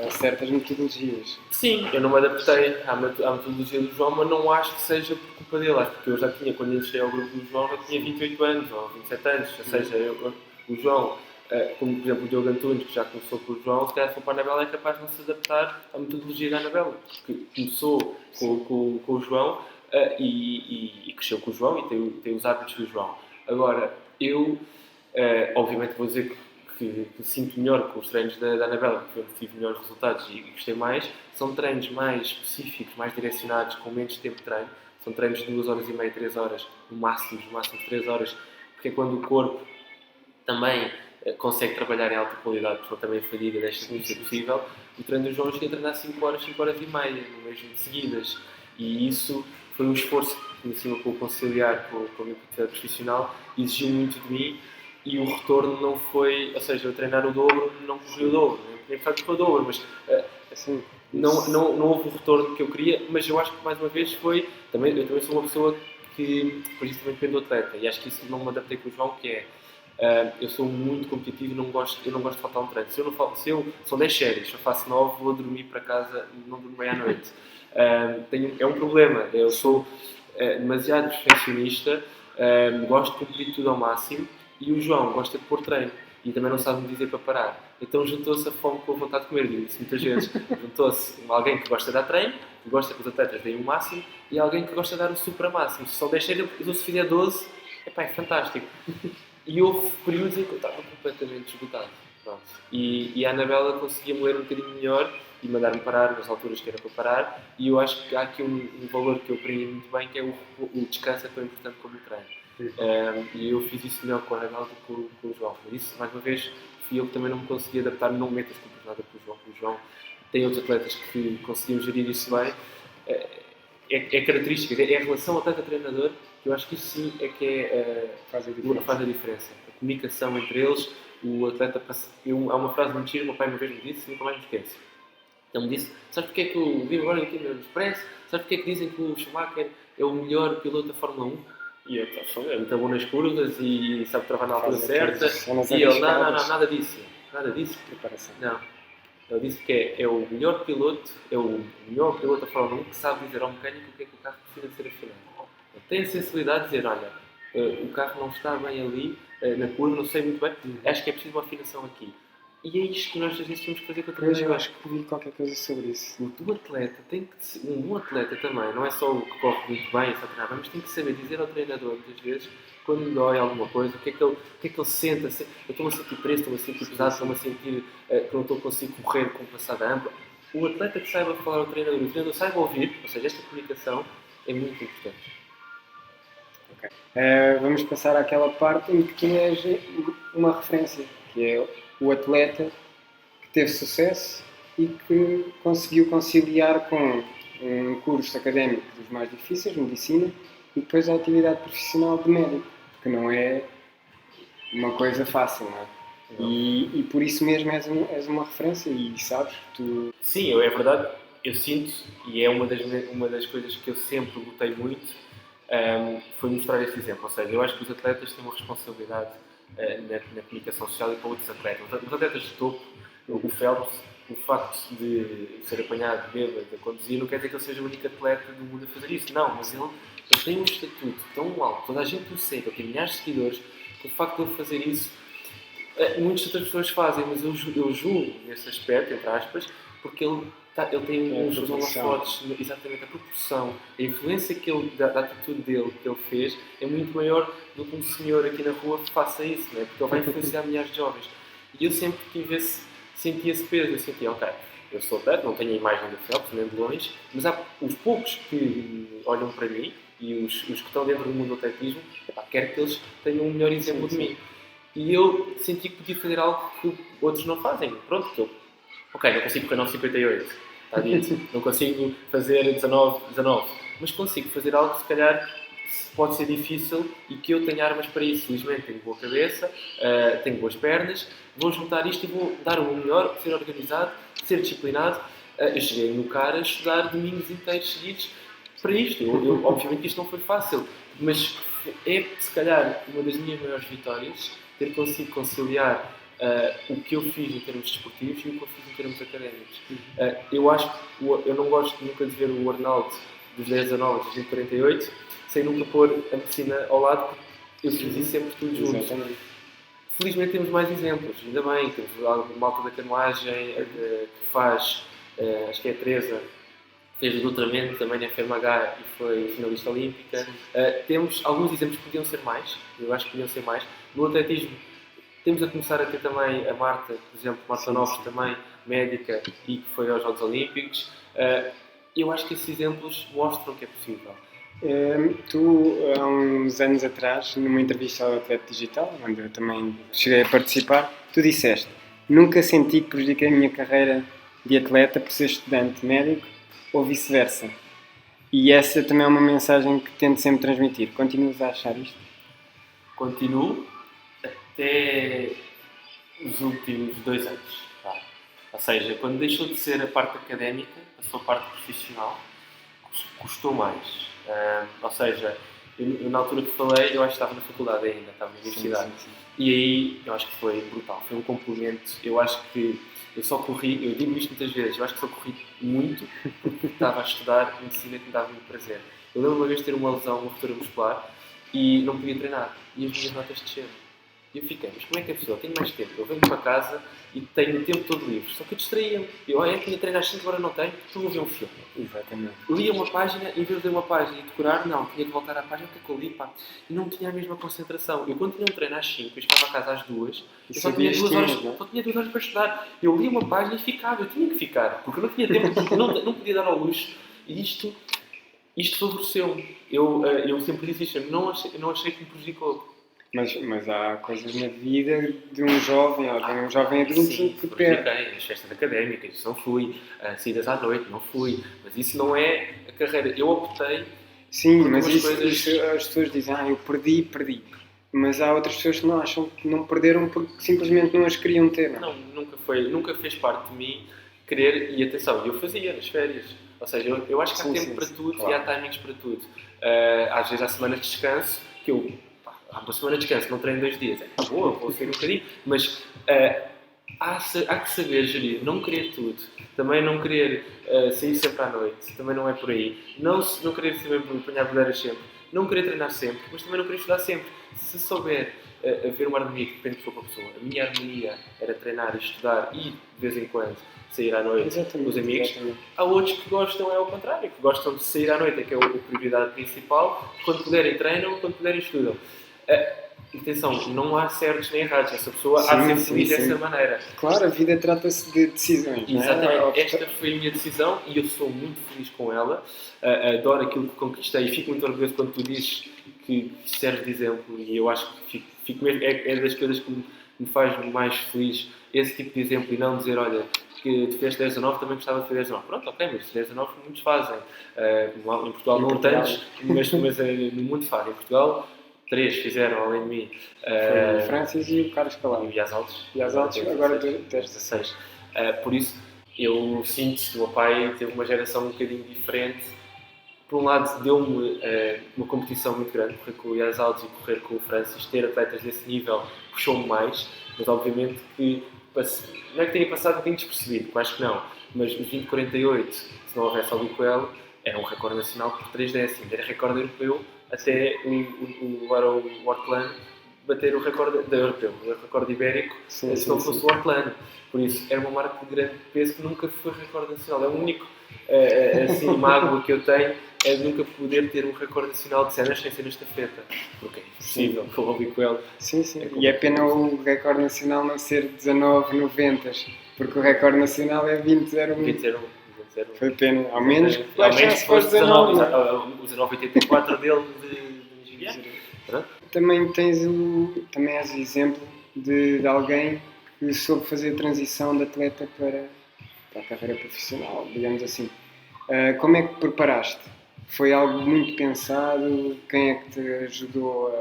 a certas metodologias. Sim, eu não me adaptei à metodologia do João, mas não acho que seja por culpa dele. Acho que eu já tinha, quando eu cheguei ao grupo do João, já tinha 28 anos ou 27 anos. Ou seja, o João, como por exemplo o Diogo Antunes, que já começou com o João, se calhar se for para a Anabela é capaz de não se adaptar à metodologia da Anabela. Porque começou com o João e cresceu com o João e tem os hábitos do João. Agora, eu, obviamente vou dizer que sinto melhor com os treinos da Anabela, porque eu tive melhores resultados e gostei mais, são treinos mais específicos, mais direcionados, com menos tempo de treino. São treinos de 2 horas e meia, 3 horas, no máximo 3 horas, porque é quando o corpo também consegue trabalhar em alta qualidade, porque também a fadiga deixa de ser possível. O treino do João chega a treinar 5 horas e meia, no mesmo de seguidas. E isso foi um esforço que, em cima, com o conciliar com a minha atividade profissional, exigiu muito de mim. E o retorno não foi, ou seja, eu treinar o dobro, não corri o dobro, nem facto foi o dobro, mas Assim, não houve o retorno que eu queria, mas eu acho que mais uma vez foi, eu também sou uma pessoa que, por isso também depende do atleta, e acho que isso não me adaptei com o João, que é, eu sou muito competitivo e eu não gosto de faltar um treino. São 10 séries, eu faço 9, vou dormir para casa, não durmo bem à noite. É um problema, eu sou demasiado perfeccionista, gosto de cumprir tudo ao máximo, e o João gosta de pôr treino e também não sabe me dizer para parar. Então juntou-se a fome com a vontade de comer, digo-se muitas vezes. Juntou-se alguém que gosta de dar treino, que gosta que os atletas deem o máximo, e alguém que gosta de dar o super máximo. Se só 10 séries, se fizer 12, é fantástico. E houve períodos em que eu estava completamente esgotado. Pronto. E a Anabela conseguia-me ler um bocadinho melhor e mandar-me parar nas alturas que era para parar. E eu acho que há aqui um valor que eu aprendi muito bem, que é o descanso é tão importante como o treino. E eu fiz isso melhor com a Anabela do que com o João. Por isso, mais uma vez, fui eu que também não me consegui adaptar, não meto as culpas nada com o João. O João tem outros atletas que conseguiam gerir isso bem. É característica, é a relação atleta-treinador, que eu acho que isso sim é que faz a diferença. A comunicação entre eles, o atleta passa. Há uma frase muito gira, o meu pai uma vez me disse e nunca mais me esqueço. Ele me disse: sabes porque é que eu vivo agora aqui no Expresso? Sabes porque é que dizem que o Schumacher é o melhor piloto da Fórmula 1? E eu, é muito bom nas curvas e sabe travar na altura certa. E ele, não, nada disso. Nada disso. Preparação. Não. Ele disse que é o melhor piloto da Fórmula 1 que sabe dizer ao mecânico o que é que o carro precisa de ser afinado. Ele tem a sensibilidade de dizer, olha, o carro não está bem ali, na curva, não sei muito bem, acho que é preciso uma afinação aqui. E é isto que nós às vezes temos que fazer com a treinador. Eu acho que vi qualquer coisa sobre isso. O atleta tem que ser, um bom atleta também, não é só o que corre muito bem, só treinar, mas tem que saber dizer ao treinador, muitas vezes, quando lhe dói alguma coisa, o que é que ele sente. Eu estou-me a sentir preso, estou-me a sentir pesado, estou-me a sentir que não estou a conseguir correr com passada ampla. O atleta que saiba falar ao treinador, o treinador saiba ouvir, ou seja, esta comunicação é muito importante. Okay. Vamos passar àquela parte em que tu és uma referência, que é o atleta que teve sucesso e que conseguiu conciliar com um curso académico dos mais difíceis, medicina, e depois a atividade profissional de médico, que não é uma coisa fácil, não é? E por isso mesmo és uma referência e sabes que tu... Sim, é verdade, eu sinto, e é uma das coisas que eu sempre lutei muito, foi mostrar esse exemplo. Ou seja, eu acho que os atletas têm uma responsabilidade na comunicação social e para outros atletas. Os atletas de topo, o Phelps, o facto de ser apanhado bêbado a conduzir não quer dizer que ele seja o único atleta do mundo a fazer isso. Não, mas ele tem um estatuto tão alto, toda a gente o segue, ele tem milhares de seguidores, que o facto de ele fazer isso, muitas outras pessoas fazem, mas eu julgo nesse aspecto, entre aspas, porque ele tem uns holofotes, exatamente a proporção, a influência da atitude dele, que ele fez, é muito maior do que um senhor aqui na rua que faça isso, não é? Porque ele vai influenciar milhares de jovens. E eu sempre senti esse peso, eu senti, ok, Eu sou atleta, não tenho a imagem do Phelps, nem de longe, mas há os poucos que olham para mim e os que estão dentro do mundo do atletismo, quero que eles tenham um melhor exemplo de mim. E eu senti que podia fazer algo que outros não fazem. Pronto, que eu, ok, não consigo correr 9,58, está dito, não consigo fazer 19, mas consigo fazer algo que se calhar pode ser difícil e que eu tenho armas para isso. Felizmente tenho boa cabeça, tenho boas pernas, vou juntar isto e vou dar o meu melhor, ser organizado, ser disciplinado. Eu cheguei no cara a estudar domingos inteiros seguidos para isto. Obviamente que isto não foi fácil, mas é se calhar uma das minhas maiores vitórias ter conseguido conciliar o que eu fiz em termos desportivos e o que eu fiz em termos académicos. Eu acho que eu não gosto nunca de ver o Arnaldo dos 10 a 9, dos 20,48, sem nunca pôr a medicina ao lado, porque eu fiz isso sempre tudo junto. Exatamente. Felizmente temos mais exemplos, ainda bem, temos a malta da canoagem que faz, acho que é a Teresa, fez o doutoramento também na FMH e foi finalista olímpica. Temos alguns exemplos que podiam ser mais, eu acho que podiam ser mais. No atletismo, temos a começar a ter também a Marta, por exemplo, Marta Noves também, médica, e que foi aos Jogos Olímpicos. Eu acho que esses exemplos mostram que é possível. Tu, há uns anos atrás, numa entrevista ao Atleta Digital, onde eu também cheguei a participar, tu disseste: nunca senti que prejudiquei a minha carreira de atleta por ser estudante médico ou vice-versa. E essa também é uma mensagem que tento sempre transmitir. Continuas a achar isto? Continuo até os últimos 2 anos. Tá? Ou seja, quando deixou de ser a parte académica, passou a parte profissional, custou mais. Ou seja, eu, na altura que falei, eu acho que estava na faculdade ainda, estava na universidade. Sim. E aí, eu acho que foi brutal, foi um complemento. Eu acho que eu só corri, eu digo isto muitas vezes, eu acho que só corri muito porque estava a estudar medicina que me dava muito prazer. Eu lembro uma vez de ter uma lesão, uma ruptura muscular, e não podia treinar, e as minhas notas desceram. E eu fiquei, mas como é que é possível? Tenho mais tempo, eu venho para casa e tenho o tempo todo livre. Só que eu distraía-me. Eu, tinha treino às 5 horas, não tenho, então vou ver um filme. Exatamente. Lia uma página, em vez de ler uma página e decorar, não, tinha que voltar à página, o que é que eu li, pá? E não tinha a mesma concentração. Eu quando tinha um treino às 5, eu chegava a casa às 2, eu só tinha 2 horas para estudar. Eu lia uma página e ficava, eu tinha que ficar, porque eu não tinha tempo, porque não podia dar ao luxo. E isto favoreceu-me. Eu sempre disse isto, não achei que me prejudicou. Mas há coisas na vida de um jovem adulto sim, que perde. As festas académicas, isso não fui. Saídas à noite, não fui. Mas isso não é a carreira. Eu optei. Sim, mas isso as pessoas dizem, eu perdi. Mas há outras pessoas que não acham que não perderam porque simplesmente não as queriam ter. Não, nunca fez parte de mim querer. E atenção, eu fazia nas férias. Ou seja, eu acho que há tempo para tudo, claro. E há timings para tudo. Às vezes há semanas de descanso que eu. Há uma semana de descanso, não treino 2 dias. Boa, vou sair um bocadinho. Mas há que saber gerir, não querer tudo. Também não querer sair sempre à noite. Também não é por aí. Não querer sempre apanhar boleiras sempre. Não querer treinar sempre, mas também não querer estudar sempre. Se souber haver uma harmonia que depende de pessoa para pessoa. A minha harmonia era treinar e estudar e, de vez em quando, sair à noite com os amigos. Há outros que gostam, é ao contrário, que gostam de sair à noite, é que é a prioridade principal. Quando puderem treinam, quando puderem estudam. Atenção, não há certos nem errados. Essa pessoa há de ser feliz dessa maneira. Claro, a vida trata-se de decisões. Exatamente. Esta foi a minha decisão e eu sou muito feliz com ela. Adoro aquilo que conquistei e fico muito orgulhoso quando tu dizes que serve de exemplo. E eu acho que fico mesmo, é das coisas que me faz mais feliz esse tipo de exemplo e não dizer, olha, que tu fizeste 10 a 9, também gostava de fazer 10 a 9. Pronto, ok, mas 10 a 9 muitos fazem. Em Portugal não tantos, mas no mundo fazem. Em Portugal 3 fizeram, além de mim. Foi o Francis e o Carlos Calado. E as altas. Agora 16. Por isso, eu sinto que o meu pai teve uma geração um bocadinho diferente. Por um lado, deu-me uma competição muito grande, correr com o Ias Alves e correr com o Francis. Ter atletas desse nível puxou-me mais, mas obviamente que não é que tenha passado um bocadinho despercebido, acho que não. Mas os 20,48, se não houvesse ali com ela, era um recorde nacional por 3 décimos, era recorde europeu. Até o Hortelano bater o recorde europeu, o recorde ibérico, se não fosse o Hortelano. Por isso, era uma marca de grande peso que nunca foi recorde nacional. É o único mágoa que eu tenho, é de nunca poder ter um recorde nacional de cenas sem ser na estafeta. Porque é impossível, com o Bicoel. Sim. E é pena o recorde nacional não ser 19,90. Porque o recorde nacional é 20,01. 20-01. Foi pena. Ao menos que Ao menos baixasse que para os fosse 19. 19, o 1984 dele de Nigeria. Pronto. Também também és exemplo de alguém que soube fazer a transição de atleta para a carreira profissional, digamos assim. Como é que preparaste? Foi algo muito pensado? Quem é que te ajudou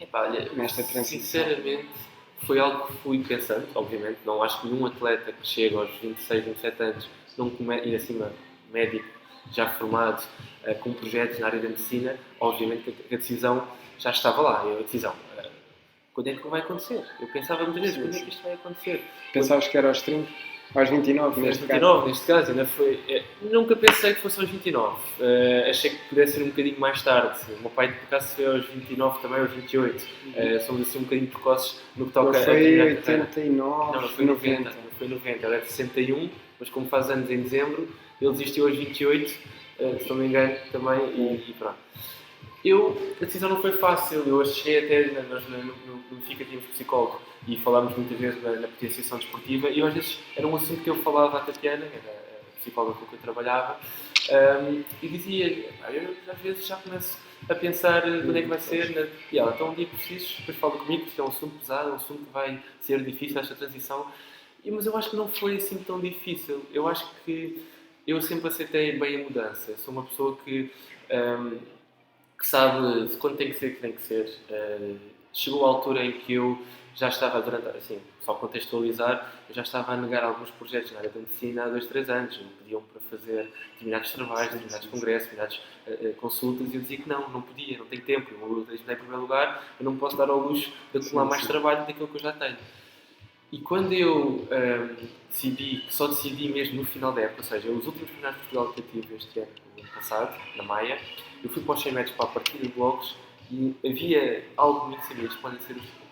Epá, olha, nesta transição? sinceramente, foi algo que fui pensando, obviamente. Não acho que nenhum atleta que chega aos 26, 27 anos, e acima médico, já formado, com projetos na área da medicina, obviamente que a decisão já estava lá. A decisão, quando é que vai acontecer? Eu pensava muitas vezes, quando é que isto vai acontecer? Pensavas que era aos 30? Aos 29, neste 29, caso? neste caso, ainda foi. Nunca pensei que fosse aos 29. Achei que pudesse ser um bocadinho mais tarde. O meu pai, por acaso, foi aos 29, também aos 28. Somos assim um bocadinho precoces no que toca Ele a foi terminar a 89, não foi 90. Não foi 90. Ele é de 61, mas como faz anos em dezembro, ele desistiu aos 28, se não me engano, também, e pronto. A decisão não foi fácil. Eu achei até, nós no FICA tínhamos psicólogo e falámos muitas vezes na potenciação desportiva e às vezes era um assunto que eu falava à Tatiana, era a psicóloga com quem eu trabalhava, e dizia, eu às vezes já começo a pensar quando é que vai ser, e ela, então um dia preciso, depois fala comigo, porque é um assunto pesado, é um assunto que vai ser difícil esta transição, mas eu acho que não foi assim tão difícil. Eu acho que eu sempre aceitei bem a mudança. Eu sou uma pessoa que sabe quando tem que ser, que tem que ser. Chegou a altura em que eu já estava, assim, só contextualizar, eu já estava a negar alguns projetos na área da medicina há 2, 3 anos. Me pediam para fazer determinados trabalhos, determinados congressos, determinadas consultas, e eu dizia que não podia, não tenho tempo. Eu em primeiro lugar, eu não posso dar ao luxo de acumular mais trabalho daquilo que eu já tenho. E quando eu decidi mesmo no final da época, ou seja, os últimos finais de Portugal que eu tive este ano, no ano passado, na Maia, eu fui para os 100 metros para a partida de blocos e havia algo muito sabia,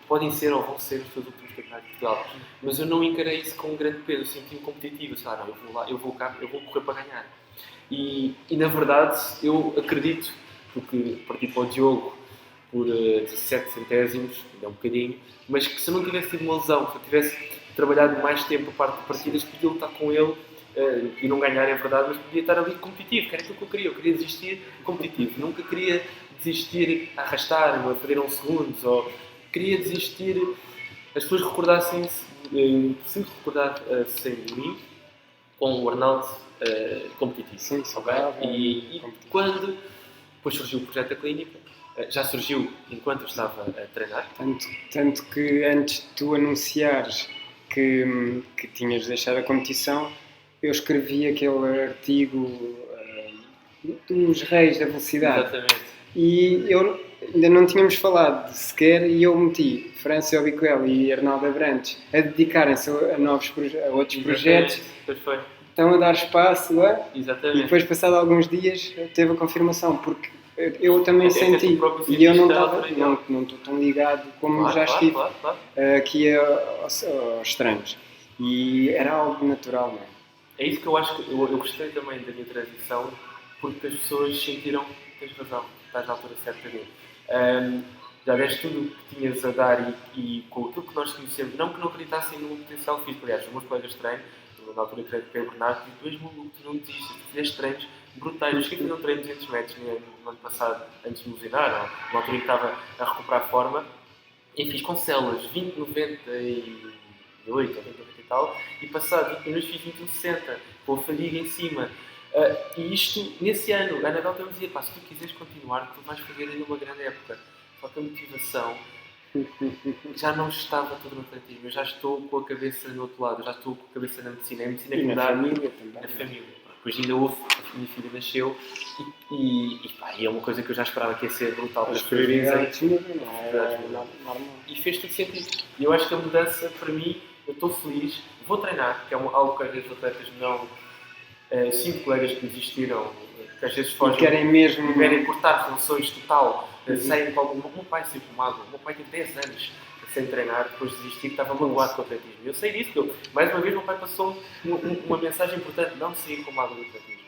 podem ser ou vão ser os seus últimos campeonatos de Portugal. Mas eu não encarei isso com um grande peso, eu senti-me competitivo, eu vou lá, eu vou correr para ganhar. E na verdade, eu acredito, porque parti para o Diogo por 17 centésimos, ainda um bocadinho, mas que se eu não tivesse tido uma lesão, se eu tivesse trabalhado mais tempo a parte de partidas, podia lutar com ele e não ganhar, é verdade, mas podia estar ali competitivo, que era aquilo que eu queria desistir competitivo, nunca queria desistir a arrastar-me, a fazer 11 segundos, ou queria desistir, as pessoas recordassem-se, sempre recordar-se de mim com o Arnaldo competitivo. Sim, okay? E quando depois surgiu o projeto da clínica, já surgiu enquanto eu estava a treinar. Tanto que antes de tu anunciares que tinhas deixado a competição, eu escrevi aquele artigo dos Reis da Velocidade. Exatamente. E eu ainda não tínhamos falado sequer, e eu meti França Obicoel e Arnaldo Abrantes a dedicarem-se a outros projetos. Perfeito. Estão a dar espaço lá. Exatamente. E depois, passado alguns dias, teve a confirmação, porque eu também senti, e eu não estou tão ligado como já estive aqui aos treinos. E era algo natural, não é? É isso que eu acho que eu gostei também da minha transição, porque as pessoas sentiram que tens razão, estás na altura certa dele. Já deste tudo o que tinhas a dar e com aquilo que nós conhecemos, não que não acreditassem no potencial físico. Aliás, os meus colegas de treino, na altura creio que é o Bernardo, e tu és maluco, tu não desistes, tu fizeste treinos brutais. Eu cheguei a fazer um treino de 200 metros no ano passado, antes de me lesionar, na altura em que estava a recuperar a forma, e fiz com células 20,98 ou 20,90 e tal, e passado 20 minutos fiz 21,60, com a fadiga em cima. E isto, nesse ano, a Anabel também dizia, se tu quiseres continuar, tu vais fazer ainda uma grande época. Só que a motivação já não estava tudo no atletismo, eu já estou com a cabeça no outro lado, eu já estou com a cabeça na medicina, é a medicina que me dá família também. Na família. Depois ainda houve, a minha filha nasceu e é uma coisa que eu já esperava que ia ser brutal. As prioridades mudam, normal. E fez tudo sentido. E eu acho que a mudança, para mim, eu estou feliz, vou treinar, que é algo que às vezes os atletas não... 5 colegas que desistiram, que às vezes fogem, querem cortar funções total, saem com algum... O meu pai sempre mago, o meu pai teve 10 anos sem treinar, depois de desistir, estava magoado com o atletismo. Eu sei disso, porque mais uma vez, meu pai passou uma mensagem importante, não sair com mágoa do atletismo.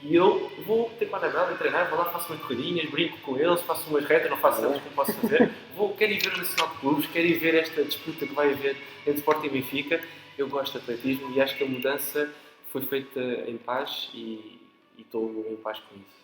E eu vou ter com a Anabel e treinar, vou lá, faço umas corridinhas, brinco com eles, faço umas retas, não faço tantas como posso fazer. Quero ir ver o Nacional de Clubes, quero ir ver esta disputa que vai haver entre Sporting e Benfica. eu gosto de atletismo e acho que a mudança foi feita em paz e estou em paz com isso.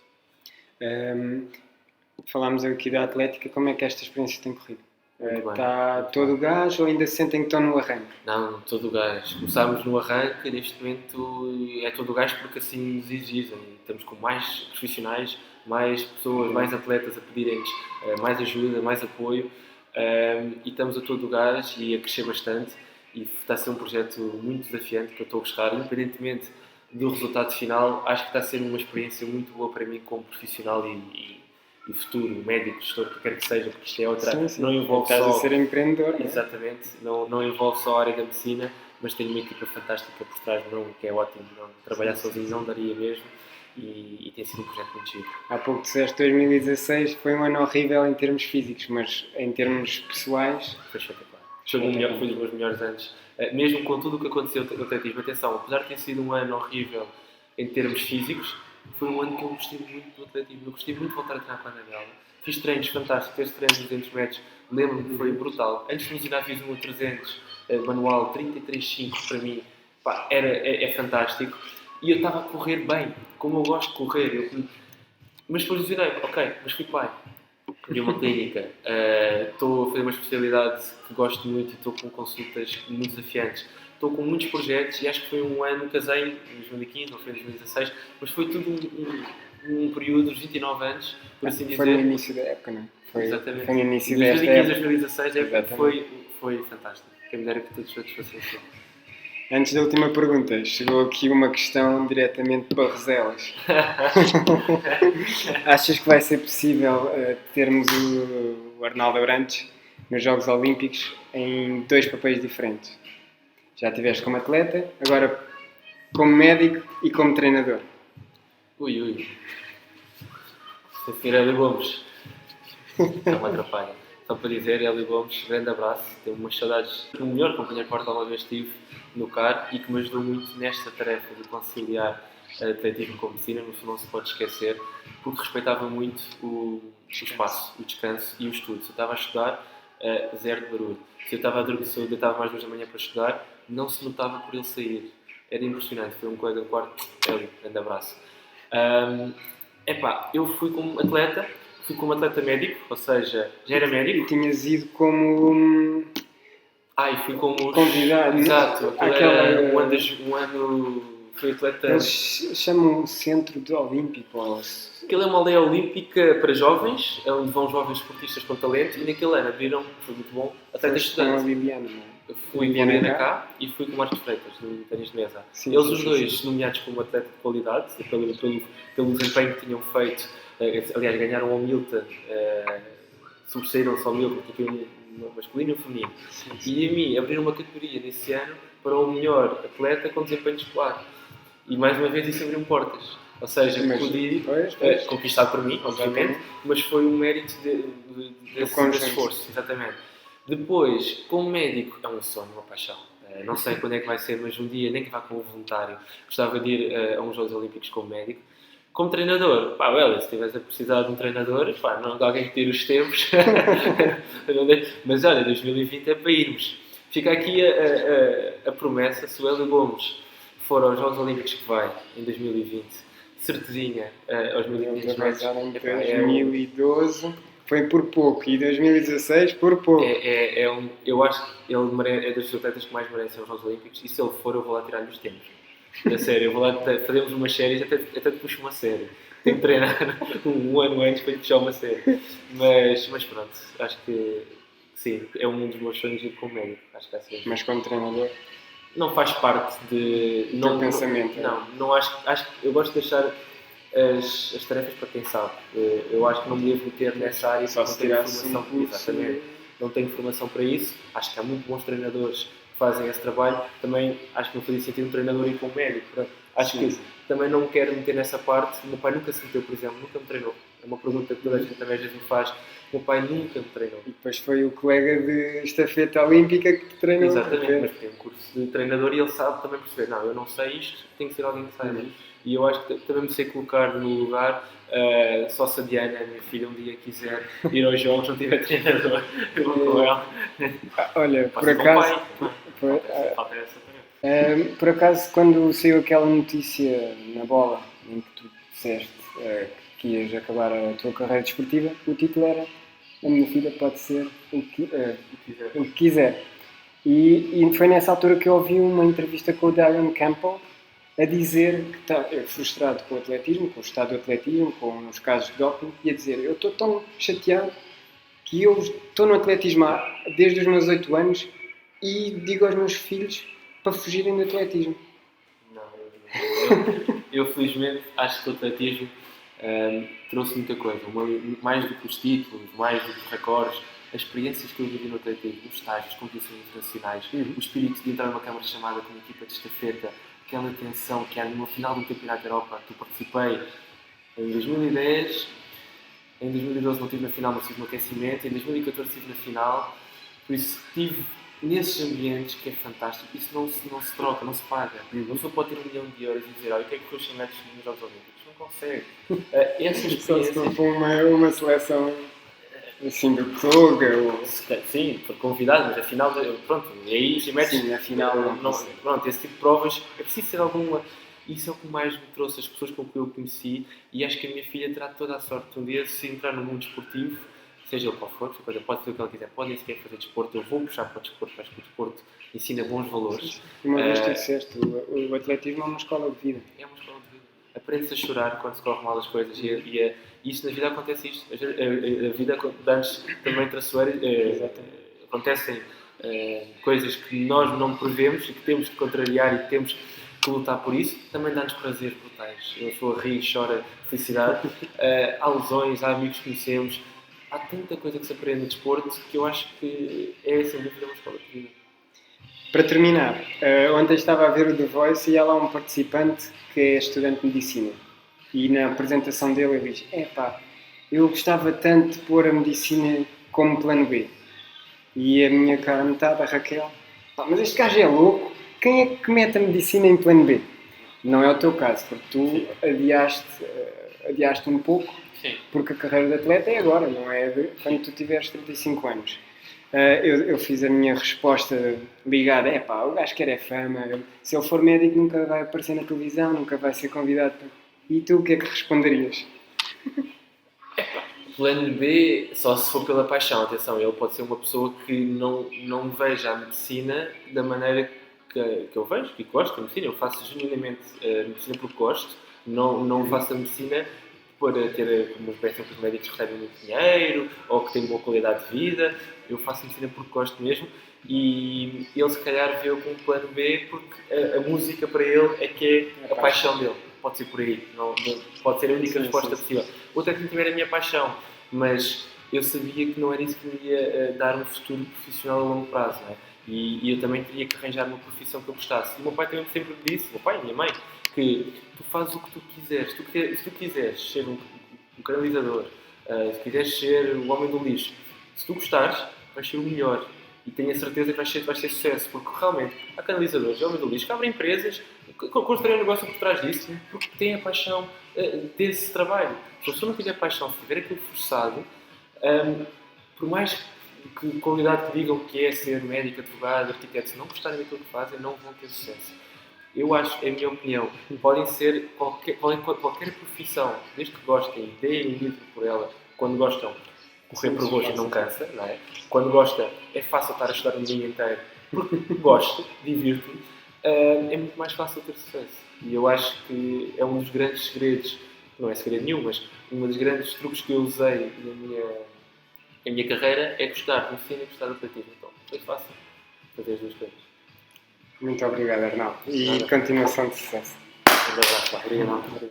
Falámos aqui da Atlética, como é que esta experiência tem corrido? Muito bem. Está todo o gás ou ainda sentem que estão no arranque? Não, todo o gás. Começámos no arranque, neste momento é todo o gás porque assim nos exigem. Estamos com mais profissionais, mais pessoas, mais atletas a pedirem-nos mais ajuda, mais apoio e estamos a todo o gás e a crescer bastante e está a ser um projeto muito desafiante que eu estou a gostar, independentemente do resultado final. Acho que está a ser uma experiência muito boa para mim como profissional e futuro médico, gestor, o que quer que seja, porque isto é outra, Sim. não envolve Estás só... a ser empreendedor, não é? Exatamente, não envolve só a área da medicina, mas tenho uma equipa fantástica por trás, não, que é ótimo, não, trabalhar sozinho não daria mesmo e tem sido um projeto muito giro. Há pouco disseste 2016 foi um ano horrível em termos físicos, mas em termos pessoais... Foi espetacular. Foi dos meus melhores anos. Mesmo com tudo o que aconteceu no atletismo, atenção, apesar de ter sido um ano horrível em termos físicos, foi um ano que eu gostei muito do atletismo. Eu gostei muito de voltar a treinar com a Anabela. Fiz treinos fantásticos, esse treino de 200 metros, lembro-me que foi brutal. Antes de nos ir fiz um 300 manual, 33,5 para mim, pá, é fantástico. E eu estava a correr bem, como eu gosto de correr. Mas depois dizia, ok, mas fui pai. Abri uma clínica, estou a fazer uma especialidade que gosto muito e estou com consultas muito desafiantes. Estou com muitos projetos e acho que foi um ano, casei em 2015 ou foi em 2016, mas foi tudo um período de 29 anos, por assim dizer. Foi no início da época, não é? Exatamente. Foi no início de desta 2015 a época. 2016 foi fantástico. Quem me dera que todos fossem assim. Antes da última pergunta, chegou aqui uma questão diretamente de Barroselas. Achas que vai ser possível termos o Arnaldo Abrantes nos Jogos Olímpicos em 2 papéis diferentes? Já estiveste como atleta, agora como médico e como treinador. Ui. Senhor Hélio Gomes. Não me atrapalha. Só para dizer, Hélio Gomes, grande abraço. Tenho umas saudades. O melhor companheiro que alguma vez tive no CAR e que me ajudou muito nesta tarefa de conciliar atletismo com medicina. No fundo, não se pode esquecer, porque respeitava muito o espaço, o descanso e o estudo. Se eu estava a estudar, zero de barulho. Se eu deitava mais 2 da manhã para estudar, não se notava por ele sair. Era impressionante. Foi um colega do quarto. Hélio, grande abraço. Eu fui como atleta médico, ou seja, já era médico. E tinhas ido como... E fui como... convidado. Exato. Um ano fui atleta... Eles chamam Centro de Olímpico. Aquilo é uma aldeia olímpica para jovens, onde vão jovens esportistas com talento, e naquele ano abriram, foi muito bom, atletas estudantes. Com a Liliana, não é? Fui com a Liliana cá e fui com o Marcos Freitas, no ténis de mesa. Sim, Eles os dois nomeados como atleta de qualidade, pelo desempenho que tinham feito. Aliás, ganharam ao Milton, sobressaíram-se ao Milton, porque foi um masculino e um feminino. E a mim abriram uma categoria nesse ano para o melhor atleta com desempenho escolar. E mais uma vez isso abriu portas. Ou seja, pude conquistado por mim, obviamente, mas foi um mérito desse esforço. Exatamente. Depois, como médico, é um sonho, uma paixão. Não sei quando é que vai ser, mas um dia, nem que vá como voluntário, gostava de ir a uns Jogos Olímpicos como médico. Como treinador, se estivesse a precisar de um treinador, não de alguém que tire os tempos. Mas olha, 2020 é para irmos. Fica aqui a promessa, se o Hélio Gomes for aos Jogos Olímpicos que vai, em 2020, certezinha, aos 1500 metros. Em 2012 foi por pouco, e 2016 por pouco. Eu acho que ele é dos atletas que mais merecem aos Jogos Olímpicos, e se ele for, eu vou lá tirar-lhe os tempos. A sério, eu vou lá, fazemos umas séries, até te puxo uma série. Tenho que treinar um ano antes para lhe puxar uma série. Mas pronto, acho que sim, é um dos meus sonhos ir como médico. Acho que é assim. Mas como treinador? Não faz parte de... pensamento. Não acho que eu gosto de deixar as tarefas para quem sabe. Eu acho que não me devo meter nessa área só se tirar formação. Exatamente. Não tenho formação para isso. Acho que há muito bons treinadores que fazem esse trabalho. Também acho que não fazia sentido um treinador ir como médico. Acho que também não me quero meter nessa parte. O meu pai nunca se meteu, por exemplo, nunca me treinou. É uma pergunta que toda a gente também já me faz. O meu pai nunca me treinou. E depois foi o colega de estafeta olímpica que te treinou. Exatamente, mas tem um curso de treinador e ele sabe também perceber. Não, eu não sei isto, tem que ser alguém que saiba. E eu acho que também me sei colocar no lugar. Só se a Diana, a minha filha, um dia quiser ir aos jogos, não tiver treinador, eu vou com ela. Olha, por acaso... Falta essa tarefa. Por acaso, quando saiu aquela notícia na bola em que tu disseste que ias acabar a tua carreira desportiva, o título era A Minha Filha Pode Ser o que quiser. E foi nessa altura que eu ouvi uma entrevista com o Darren Campbell a dizer que está frustrado com o atletismo, com o estado do atletismo, com os casos de doping, e a dizer: eu estou tão chateado que eu estou no atletismo desde os meus 8 anos e digo aos meus filhos para fugirem do atletismo. Não, eu felizmente acho que o atletismo trouxe muita coisa, mais do que os títulos, mais do que os recordes, as experiências que eu vivi no atletismo, os estágios, as competições internacionais, o espírito de entrar numa câmara chamada com uma equipa de estafeta, aquela tensão que há no final do Campeonato da Europa que eu participei em 2010, em 2012 não estive na final, mas estive no aquecimento, em 2014 estive na final, por isso estive nesses ambientes que é fantástico, isso não se troca, não se paga. Uma pessoa pode ter 1 milhão de euros e dizer: olha, o que é que foi os 100 metros nos Jogos Olímpicos? Não consegue. Essa experiência... Só se for uma seleção assim do Tuga ou... Sim, foi convidado, mas afinal, pronto, e aí 100 metros... Sim, afinal não. Pronto, esse tipo de provas, é preciso ser alguma... Isso é o que mais me trouxe, as pessoas com que eu conheci, e acho que a minha filha terá toda a sorte de um dia se entrar no mundo desportivo, seja ele qual for, pode fazer o que ela quiser, pode nem sequer fazer desporto, eu vou puxar para o desporto, acho que o desporto ensina bons valores. Uma vez tu disseste, o atletismo é uma escola de vida. É uma escola de vida. Aprende-se a chorar quando se corre mal as coisas, e isto na vida acontece isto. A vida dá-nos também traçoeira, acontecem coisas que nós não prevemos e que temos de contrariar e que temos que lutar por isso, também dá-nos prazeres brutais. Eu sou a rir, chora de felicidade. Há lesões, há amigos que conhecemos, há tanta coisa que se aprende no desporto que eu acho que é sem dúvida uma escola de vida. Para terminar, ontem estava a ver o The Voice e há lá um participante que é estudante de medicina. E na apresentação dele ele diz: eu gostava tanto de pôr a medicina como plano B. E a minha cara metade, a Raquel: mas este gajo é louco, quem é que mete a medicina em plano B? Não é o teu caso, porque tu adiaste um pouco. Sim. Porque a carreira de atleta é agora, não é quando tu tiveres 35 anos. Eu fiz a minha resposta ligada: o gajo quer é fama, se ele for médico nunca vai aparecer na televisão, nunca vai ser convidado. E tu o que é que responderias? Plano B, só se for pela paixão, atenção, ele pode ser uma pessoa que não veja a medicina da maneira que eu vejo, que gosto da medicina. Eu faço genuinamente a medicina porque gosto, não faço a medicina para ter, como pensam que os médicos recebem muito dinheiro ou que têm boa qualidade de vida. Eu faço medicina porque gosto mesmo, e ele se calhar vê-o como plano B porque a música para ele é que é a paixão dele. Pode ser por aí, não pode ser a única resposta possível. Outra que não tiver a minha paixão, mas eu sabia que não era isso que me ia dar um futuro profissional a longo prazo, não é? E eu também teria que arranjar uma profissão que eu gostasse. E o meu pai também sempre me disse, o meu pai e a minha mãe, que tu fazes o que tu quiseres. Se tu quiseres ser um canalizador, se quiseres ser o homem do lixo, se tu gostares, vais ser o melhor. E tenho a certeza que vais ter sucesso, porque realmente há canalizadores, homens do lixo, que abrem empresas, constroem um negócio por trás disso, porque têm a paixão desse trabalho. Se a pessoa não tiver paixão, se tiver aquilo forçado, por mais que qualidade que digam que é ser médico, advogado, arquiteto, se não gostarem daquilo que fazem, não vão ter sucesso. Eu acho, é a minha opinião, podem ser qualquer profissão, desde que gostem, deem livre por ela, quando gostam, correr por gosto não cansa, não é? Quando gosta, é fácil estar a estudar um dia inteiro, porque gosto, divirto-me, é muito mais fácil ter sucesso. E eu acho que é um dos grandes segredos, não é segredo nenhum, mas um dos grandes truques que eu usei na minha carreira é gostar de medicina e gostar de atletismo. Então, foi fácil fazer as duas coisas. Muito obrigado, Arnaldo. E continuação de sucesso. Um abraço. Obrigado.